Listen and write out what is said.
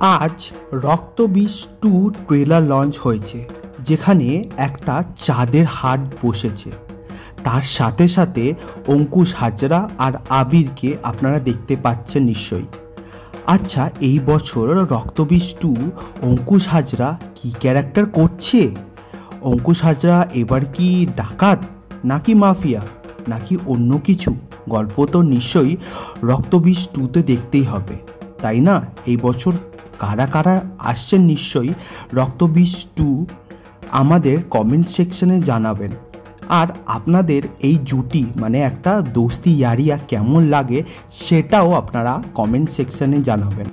আজ রক্তবীজ 2 trailer launch হয়েছে, যেখানে একটা চাঁদের হাট বসেছে। তার সাথে সাথে অঙ্কুশ হাজরা আর আবিরকে আপনারা দেখতে পাচ্ছেন নিশ্চয়ই। আচ্ছা, এই বছর রক্তবীজ 2 অঙ্কুশ হাজরা কি ক্যারেক্টার করছে? অঙ্কুশ হাজরা এবার কি ডাকাত, নাকি মাফিয়া, নাকি অন্য কিছু? গল্প তো নিশ্চয়ই রক্তবীজ 2তে দেখতেই হবে, তাই না? এই বছর কারা কারা আসছেন নিশ্চয়ই রক্তবীজ 2 আমাদের কমেন্ট সেকশনে জানাবেন। আর আপনাদের এই জুটি মানে একটা দোস্তি ইয়ারিয়া কেমন লাগে সেটাও আপনারা কমেন্ট সেকশনে জানাবেন।